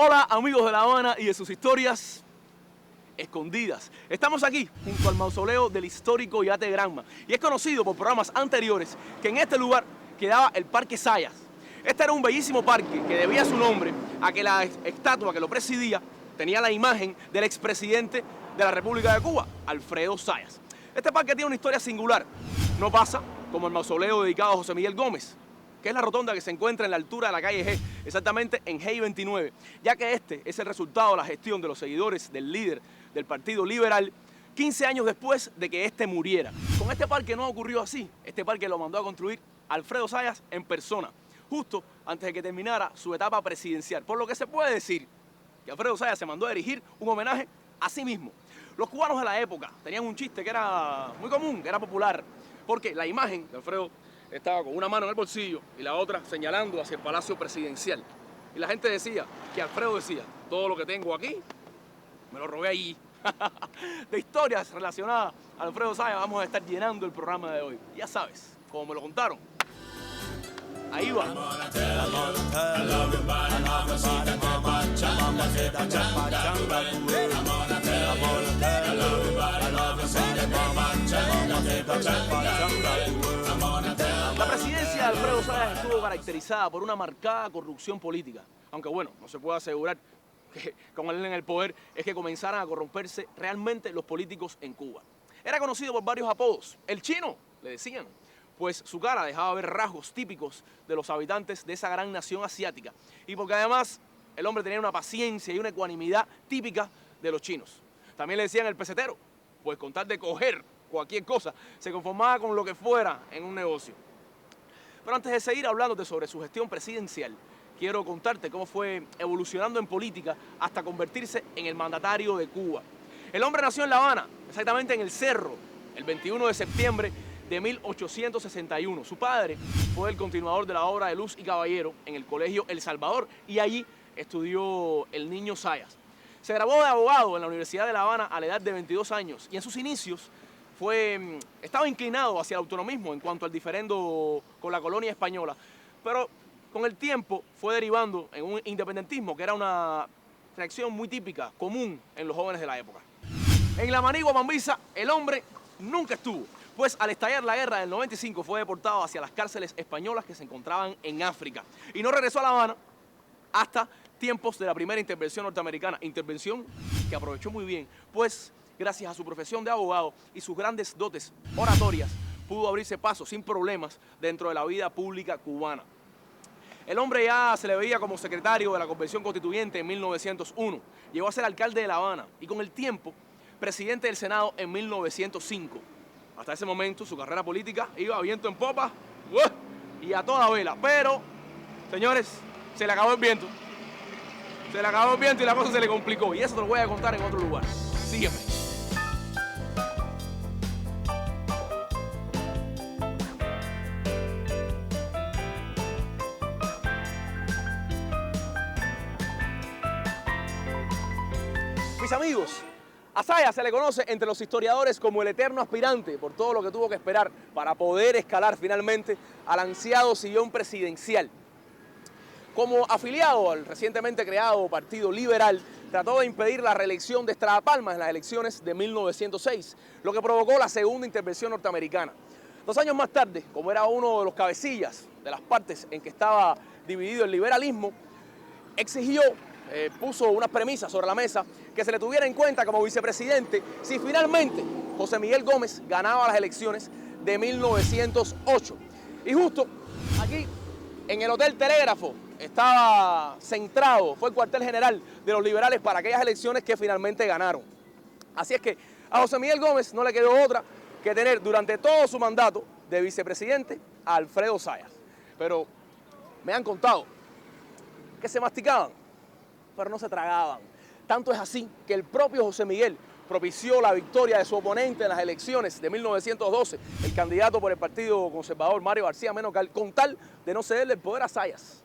Hola amigos de La Habana y de sus historias escondidas. Estamos aquí junto al mausoleo del histórico yate Granma y es conocido por programas anteriores que en este lugar quedaba el Parque Zayas. Este era un bellísimo parque que debía su nombre a que la estatua que lo presidía tenía la imagen del expresidente de la República de Cuba, Alfredo Zayas. Este parque tiene una historia singular. No pasa como el mausoleo dedicado a José Miguel Gómez, que es la rotonda que se encuentra en la altura de la calle G, exactamente en G 29, ya que este es el resultado de la gestión de los seguidores del líder del Partido Liberal 15 años después de que este muriera. Con este parque no ocurrió así. Este parque lo mandó a construir Alfredo Zayas en persona, justo antes de que terminara su etapa presidencial. Por lo que se puede decir que Alfredo Zayas se mandó a erigir un homenaje a sí mismo. Los cubanos de la época tenían un chiste que era muy común, que era popular, porque la imagen de Alfredo estaba con una mano en el bolsillo y la otra señalando hacia el Palacio Presidencial. Y la gente decía, que Alfredo decía, todo lo que tengo aquí, me lo robé allí. De historias relacionadas a Alfredo Zayas vamos a estar llenando el programa de hoy. Ya sabes, como me lo contaron. Ahí va. La presidencia de Alfredo Zayas estuvo caracterizada por una marcada corrupción política. Aunque bueno, no se puede asegurar que con él en el poder es que comenzaran a corromperse realmente los políticos en Cuba. Era conocido por varios apodos. El chino, le decían, pues su cara dejaba ver rasgos típicos de los habitantes de esa gran nación asiática. Y porque además el hombre tenía una paciencia y una ecuanimidad típica de los chinos. También le decían el pesetero, pues con tal de coger cualquier cosa, se conformaba con lo que fuera en un negocio. Pero antes de seguir hablándote sobre su gestión presidencial, quiero contarte cómo fue evolucionando en política hasta convertirse en el mandatario de Cuba. El hombre nació en La Habana, exactamente en El Cerro, el 21 de septiembre de 1861. Su padre fue el continuador de la obra de Luz y Caballero en el Colegio El Salvador y allí estudió el niño Zayas. Se graduó de abogado en la Universidad de La Habana a la edad de 22 años y en sus inicios estaba inclinado hacia el autonomismo en cuanto al diferendo con la colonia española, pero con el tiempo fue derivando en un independentismo que era una reacción muy típica, común en los jóvenes de la época. En la Manigua Mambisa el hombre nunca estuvo, pues al estallar la guerra del 95 fue deportado hacia las cárceles españolas que se encontraban en África y no regresó a La Habana hasta tiempos de la primera intervención norteamericana, intervención que aprovechó muy bien, pues gracias a su profesión de abogado y sus grandes dotes oratorias pudo abrirse paso sin problemas dentro de la vida pública cubana. El hombre ya se le veía como secretario de la Convención Constituyente en 1901, llegó a ser alcalde de La Habana y con el tiempo presidente del Senado en 1905. Hasta ese momento su carrera política iba a viento en popa y a toda vela, pero, señores, se le acabó el viento. Se le acabó el viento y la cosa se le complicó y eso te lo voy a contar en otro lugar. Sígueme. Mis amigos, a Zayas se le conoce entre los historiadores como el eterno aspirante por todo lo que tuvo que esperar para poder escalar finalmente al ansiado sillón presidencial. Como afiliado al recientemente creado Partido Liberal, trató de impedir la reelección de Estrada Palma en las elecciones de 1906, lo que provocó la segunda intervención norteamericana. 2 años más tarde, como era uno de los cabecillas de las partes en que estaba dividido el liberalismo, puso unas premisas sobre la mesa que se le tuviera en cuenta como vicepresidente si finalmente José Miguel Gómez ganaba las elecciones de 1908. Y justo aquí, en el Hotel Telégrafo, estaba centrado, fue el cuartel general de los liberales para aquellas elecciones que finalmente ganaron. Así es que a José Miguel Gómez no le quedó otra que tener durante todo su mandato de vicepresidente a Alfredo Zayas. Pero me han contado que se masticaban, pero no se tragaban. Tanto es así que el propio José Miguel propició la victoria de su oponente en las elecciones de 1912, el candidato por el Partido Conservador Mario García Menocal, con tal de no cederle el poder a Zayas.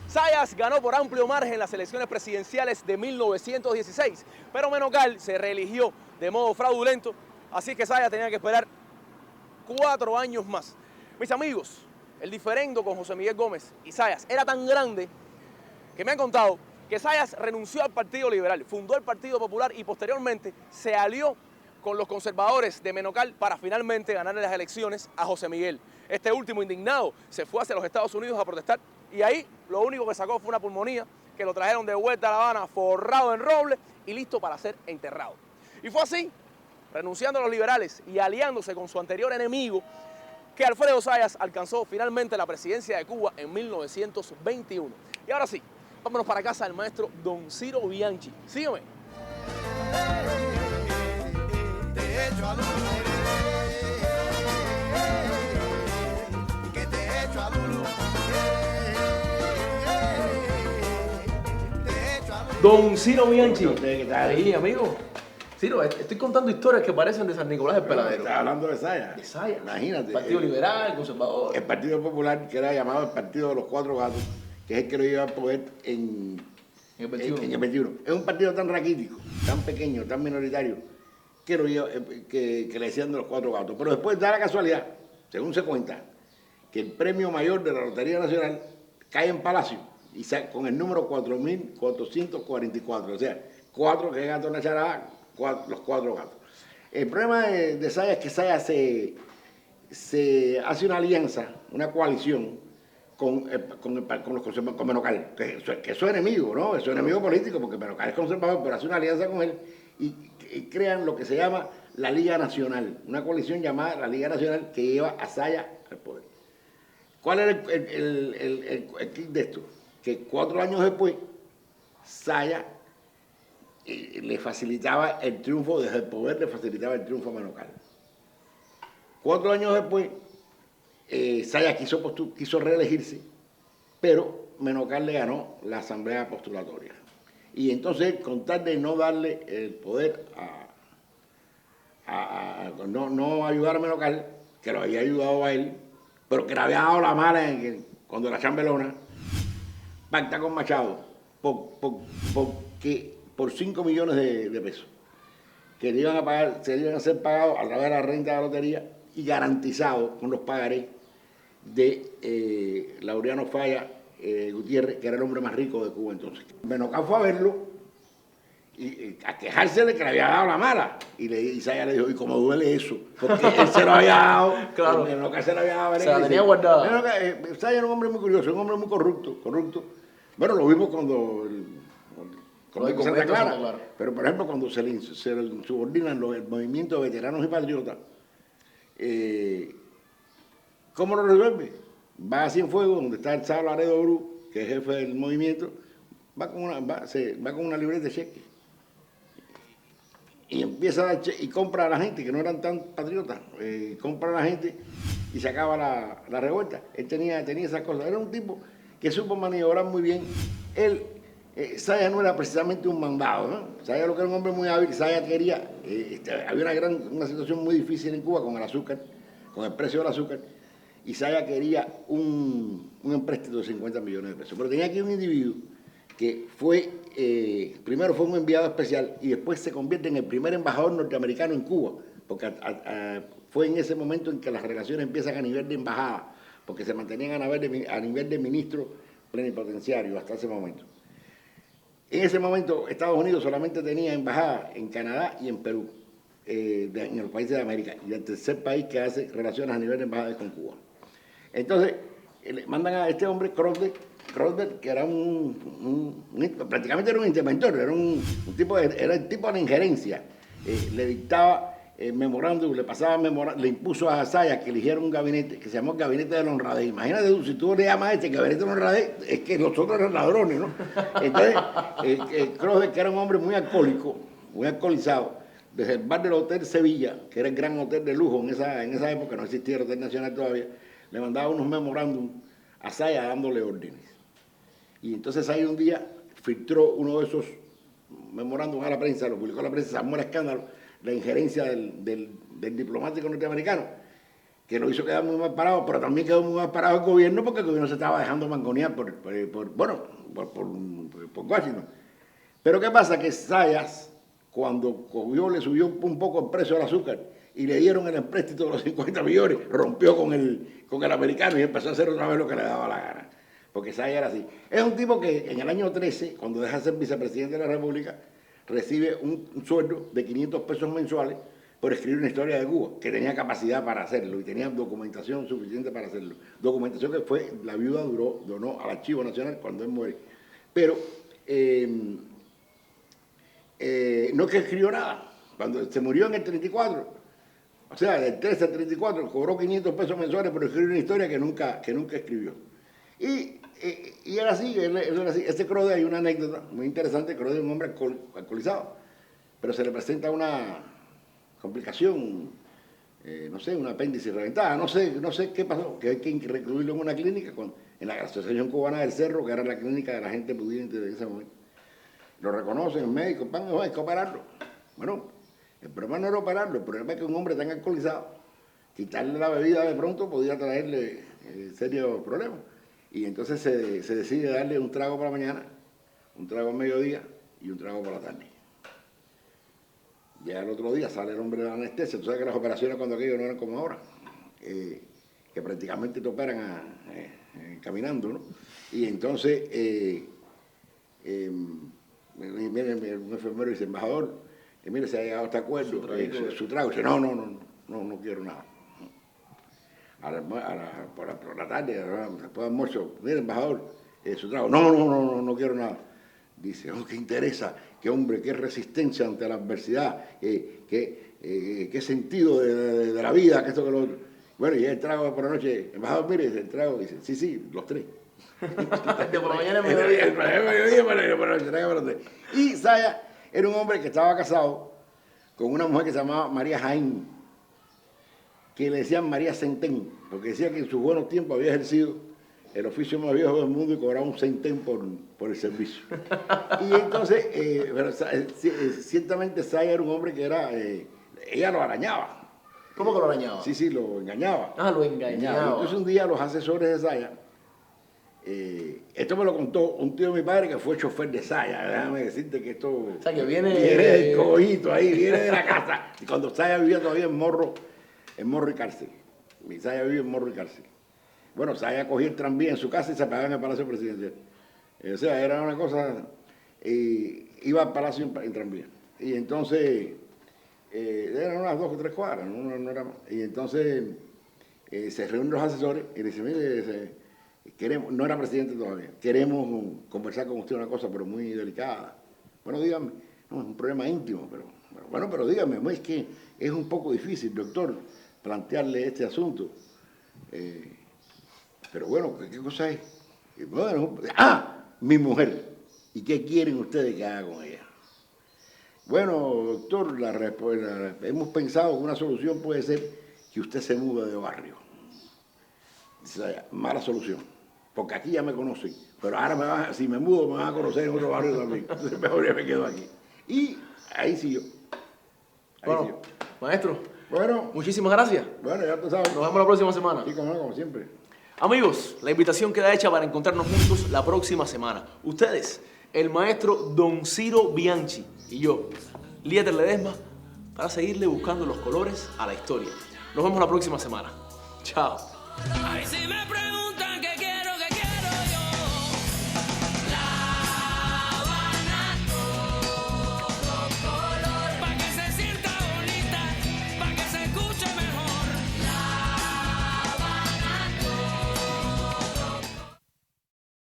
Zayas ganó por amplio margen las elecciones presidenciales de 1916, pero Menocal se reeligió de modo fraudulento, así que Zayas tenía que esperar 4 años más. Mis amigos, el diferendo con José Miguel Gómez y Zayas era tan grande que me han contado que Zayas renunció al Partido Liberal, fundó el Partido Popular y posteriormente se alió con los conservadores de Menocal para finalmente ganarle las elecciones a José Miguel. Este último, indignado, se fue hacia los Estados Unidos a protestar y ahí lo único que sacó fue una pulmonía, que lo trajeron de vuelta a La Habana forrado en roble y listo para ser enterrado. Y fue así, renunciando a los liberales y aliándose con su anterior enemigo, que Alfredo Zayas alcanzó finalmente la presidencia de Cuba en 1921. Y ahora sí, vámonos para casa del maestro Don Ciro Bianchi. Sígueme. Don Ciro Bianchi. ¿Qué tal? Sí, amigo. Ciro, estoy contando historias que parecen de San Nicolás del Peladero. Estás hablando de Zayas. De Zayas. Imagínate. Partido Liberal, Conservador. El Partido Popular, que era llamado el Partido de los Cuatro Gatos, que es el que lo lleva al poder en el 21. En el 21. Es un partido tan raquítico, tan pequeño, tan minoritario, que, que le decían de los Cuatro Gatos. Pero después da la casualidad, según se cuenta, que el premio mayor de la Lotería Nacional cae en Palacio y con el número 4.444. O sea, 4 que es gato en la charada, los Cuatro Gatos. El problema de Zayas es que Zayas se hace una alianza, una coalición con Menocal, que es su enemigo, ¿no? Es su enemigo político, porque Menocal es conservador, pero hace una alianza con él y crean lo que se llama la Liga Nacional, una coalición llamada la Liga Nacional que lleva a Zayas al poder. ¿Cuál era el clic de esto? Que 4 años después, Zayas le facilitaba el triunfo, desde el poder le facilitaba el triunfo a Menocal. 4 años después, Zayas quiso reelegirse, pero Menocal le ganó la asamblea postulatoria. Y entonces, con tal de no darle el poder no ayudar a Menocal, que lo había ayudado a él, pero que le había dado la mala cuando la chambelona, pacta con Machado por 5 millones de pesos, que le iban a pagar, se le iban a ser pagados a través de la renta de la lotería y garantizados con los pagarés de Laureano Falla Gutiérrez, que era el hombre más rico de Cuba entonces. Menocal fue a verlo y a quejarse de que le había dado la mala. Y Zayas le dijo, ¿y cómo duele eso? Porque él se lo había dado, claro. Menocal se lo había dado. Se la tenía guardada. Zayas era un hombre muy curioso, un hombre muy corrupto. Bueno, lo vimos cuando Santa Clara. Pero, por ejemplo, cuando se le subordinan el movimiento de veteranos y patriotas, ¿cómo lo resuelve? Va a Cienfuegos, donde está el Sá Laredo Bru, que es jefe del movimiento, va con una libreta de cheques. Y empieza a dar y compra a la gente, que no eran tan patriotas, compra a la gente y se acaba la revuelta. Él tenía esas cosas. Era un tipo que supo maniobrar muy bien. Zayas no era precisamente un mandado, ¿no? Zayas lo que era un hombre muy hábil. Zayas quería, había una situación muy difícil en Cuba con el azúcar, con el precio del azúcar, y Zayas quería un empréstito de 50 millones de pesos. Pero tenía aquí un individuo que primero fue un enviado especial y después se convierte en el primer embajador norteamericano en Cuba, porque fue en ese momento en que las relaciones empiezan a nivel de embajada, porque se mantenían a nivel de ministro plenipotenciario hasta ese momento. En ese momento Estados Unidos solamente tenía embajada en Canadá y en Perú, en los países de América, y el tercer país que hace relaciones a nivel de embajada es con Cuba. Entonces, le mandan a este hombre, Crosbert, que era prácticamente era un interventor, era el tipo de la injerencia. Le dictaba memorándum, le pasaba memorándum, le impuso a Zayas que eligiera un gabinete que se llamó el Gabinete de la Honradez. Imagínate tú, si tú le llamas a este Gabinete de la Honradez, es que los otros eran ladrones, ¿no? Entonces, Crosbert, que era un hombre muy alcohólico, muy alcoholizado, desde el bar del Hotel Sevilla, que era el gran hotel de lujo en esa época, no existía el Hotel Nacional todavía, le mandaba unos memorándum a Zayas dándole órdenes. Y entonces Zayas un día filtró uno de esos memorándum a la prensa, lo publicó a la prensa, se armó el escándalo, la injerencia del diplomático norteamericano, que lo hizo quedar muy mal parado, pero también quedó muy mal parado el gobierno, porque el gobierno se estaba dejando mangonear por Washington. Pero ¿qué pasa? Que Zayas, cuando le subió un poco el precio del azúcar y le dieron el empréstito de los 50 millones, rompió con el americano y empezó a hacer otra vez lo que le daba la gana. porque Saya era así. Es un tipo que en el año 13, cuando deja de ser vicepresidente de la República, recibe un sueldo de 500 pesos mensuales por escribir una historia de Cuba, que tenía capacidad para hacerlo y tenía documentación suficiente para hacerlo. Documentación que fue, la viuda donó al Archivo Nacional cuando él muere. Pero no es que escribió nada. Cuando se murió en el 34, o sea, del 13 al 34, cobró 500 pesos mensuales por escribir una historia que nunca escribió. Y era así, él era así. Este Crode, hay una anécdota muy interesante. Crode es un hombre alcoholizado, pero se le presenta una complicación, no sé, un apéndice reventada, no sé qué pasó, que hay que recluirlo en una clínica, en la Asociación Cubana del Cerro, que era la clínica de la gente pudiente de ese momento. Lo reconocen, el médico, hay que operarlo. Bueno, el problema no era operarlo, el problema es que un hombre tan alcoholizado, quitarle la bebida de pronto podía traerle serios problemas. Y entonces se decide darle un trago para la mañana, un trago al mediodía y un trago por la tarde. Ya el otro día sale el hombre de la anestesia. Tú sabes que las operaciones cuando aquello no eran como ahora, que prácticamente te operan caminando, ¿no? Y entonces, mire, un enfermero dice, embajador, mire, se ha llegado a este acuerdo, su trago. Dice, no quiero nada. Por la tarde, después del almuerzo, mire, embajador, su trago. No quiero nada. Dice, qué interesa, qué hombre, qué resistencia ante la adversidad, qué sentido de la vida, que esto que lo otro. Bueno, y el trago por la noche, embajador, mire, el trago, dice, sí, los tres. De por la mañana me mediodía. Y Saya era un hombre que estaba casado con una mujer que se llamaba María Jaén, que le decían María Centén, porque decía que en sus buenos tiempos había ejercido el oficio más viejo del mundo y cobraba un centén por el servicio. Y entonces, pero ciertamente Saya era un hombre que era, ella lo arañaba. ¿Cómo que lo arañaba? Sí, lo engañaba. Lo engañaba. Entonces un día los asesores de Saya, esto me lo contó un tío de mi padre que fue chofer de Saya, déjame decirte que esto o sea, que viene del cojito ahí, viene de la casa. Y cuando Saya vivía todavía en Morro y Cárcel. Y Saya vivía en Morro y Cárcel. Bueno, Saya cogía el tranvía en su casa y se pagaba en el Palacio Presidencial. O sea, era una cosa, iba al Palacio en tranvía. Y entonces, eran unas 2 o 3 cuadras, no era más. Y entonces se reúnen los asesores y le dicen, mire, queremos, no era presidente todavía, queremos conversar con usted una cosa, pero muy delicada. Bueno, dígame, no, es un problema íntimo, pero dígame, es que es un poco difícil, doctor, plantearle este asunto. Pero bueno, ¿qué cosa es? Bueno, mi mujer. ¿Y qué quieren ustedes que haga con ella? Bueno, doctor, hemos pensado que una solución puede ser que usted se mude de barrio. Dice, mala solución, porque aquí ya me conocen, pero ahora si me mudo me van a conocer en otro barrio también. Entonces mejor ya me quedo aquí. Y ahí siguió. Bueno, maestro, bueno, muchísimas gracias. Bueno, ya tú sabes. Nos vemos la próxima semana. Sí, como siempre. Amigos, la invitación queda hecha para encontrarnos juntos la próxima semana. Ustedes, el maestro Don Ciro Bianchi y yo, Lieter Ledesma, para seguirle buscando los colores a la historia. Nos vemos la próxima semana. Chao. Ay, si me preguntan